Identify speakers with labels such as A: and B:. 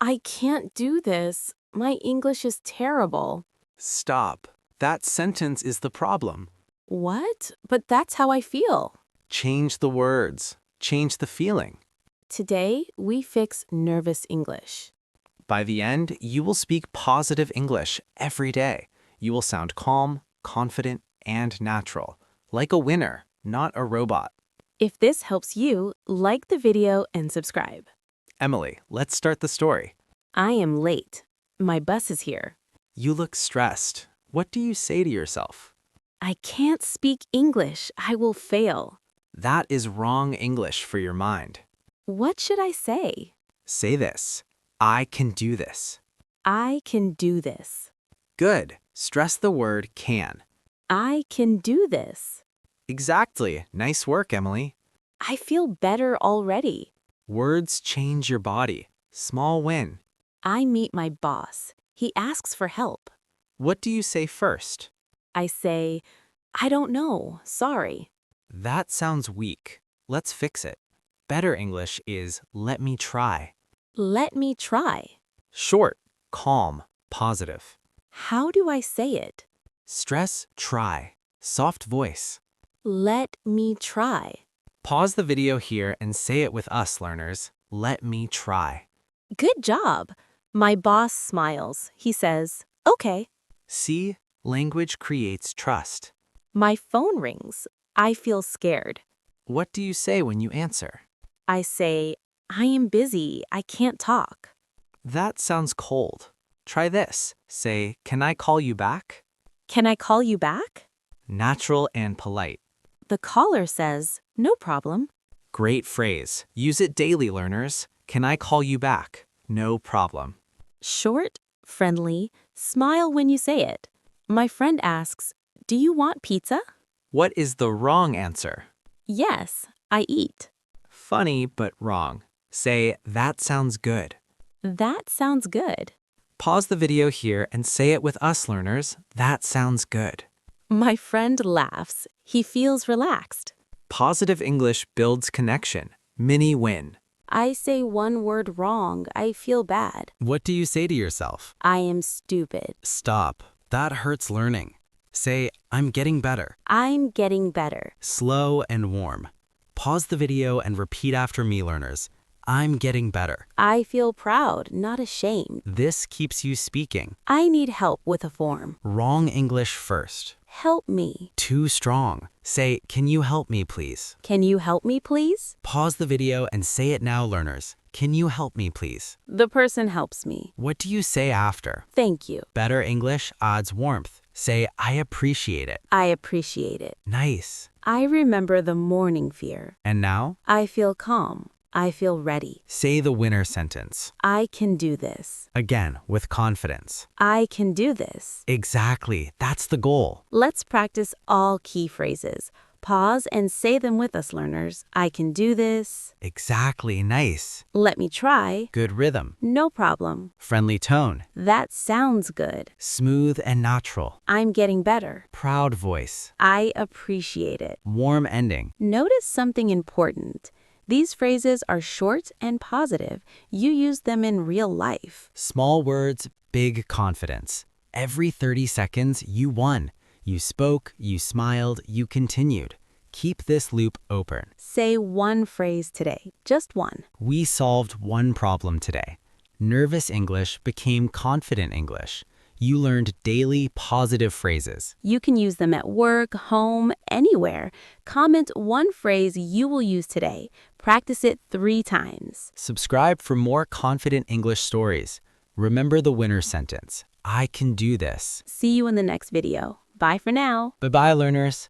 A: I can't do this. My English is terrible.
B: Stop. That sentence is the problem.
A: What? But that's how I feel.
B: Change the words. Change the feeling.
A: Today, we fix nervous English.
B: By the end, you will speak positive English every day. You will sound calm, confident, and natural, like a winner, not a robot.
A: If this helps you, like the video and subscribe.
B: Emily, let's start the story.
A: I am late. My bus is here.
B: You look stressed. What do you say to yourself?
A: I can't speak English. I will fail.
B: That is wrong English for your mind.
A: What should I say?
B: Say this. I can do this.
A: I can do this.
B: Good. Stress the word can.
A: I can do this.
B: Exactly. Nice work, Emily.
A: I feel better already.
B: Words change your body. Small win.
A: I meet my boss. He asks for help.
B: What do you say first?
A: I say, I don't know. Sorry.
B: That sounds weak. Let's fix it. Better English is let me try.
A: Let me try.
B: Short, calm, positive.
A: How do I say it?
B: Stress try. Soft voice.
A: Let me try.
B: Pause the video here and say it with us, learners. Let me try.
A: Good job. My boss smiles. He says, okay.
B: See, language creates trust.
A: My phone rings. I feel scared.
B: What do you say when you answer?
A: I say, I am busy. I can't talk.
B: That sounds cold. Try this. Say, can I call you back?
A: Can I call you back?
B: Natural and polite.
A: The caller says, no problem.
B: Great phrase. Use it daily, learners. Can I call you back? No problem.
A: Short, friendly, smile when you say it. My friend asks, do you want pizza?
B: What is the wrong answer?
A: Yes, I eat.
B: Funny, but wrong. Say, that sounds good.
A: That sounds good.
B: Pause the video here and say it with us, learners. That sounds good.
A: My friend laughs. He feels relaxed.
B: Positive English builds connection. Mini win.
A: I say one word wrong. I feel bad.
B: What do you say to yourself?
A: I am stupid.
B: Stop. That hurts learning. Say, I'm getting better.
A: I'm getting better.
B: Slow and warm. Pause the video and repeat after me, learners. I'm getting better.
A: I feel proud, not ashamed.
B: This keeps you speaking.
A: I need help with a form.
B: Wrong English first.
A: Help me.
B: Too strong. Say, can you help me, please?
A: Can you help me, please?
B: Pause the video and say it now, learners. Can you help me, please?
A: The person helps me.
B: What do you say after?
A: Thank you.
B: Better English adds warmth. Say, I appreciate it.
A: I appreciate it.
B: Nice.
A: I remember the morning fear.
B: And now?
A: I feel calm. I feel ready.
B: Say the winner sentence.
A: I can do this.
B: Again, with confidence.
A: I can do this.
B: Exactly. That's the goal.
A: Let's practice all key phrases. Pause and say them with us, learners. I can do this.
B: Exactly. Nice.
A: Let me try.
B: Good rhythm.
A: No problem.
B: Friendly tone.
A: That sounds good.
B: Smooth and natural.
A: I'm getting better.
B: Proud voice.
A: I appreciate it.
B: Warm ending.
A: Notice something important. These phrases are short and positive. You use them in real life.
B: Small words, big confidence. Every 30 seconds, you won. You spoke, you smiled, you continued. Keep this loop open.
A: Say one phrase today, just one.
B: We solved one problem today. Nervous English became confident English. You learned daily positive phrases.
A: You can use them at work, home, anywhere. Comment one phrase you will use today. Practice it 3 times.
B: Subscribe for more confident English stories. Remember the winner sentence. I can do this.
A: See you in the next video. Bye for now.
B: Bye-bye, learners.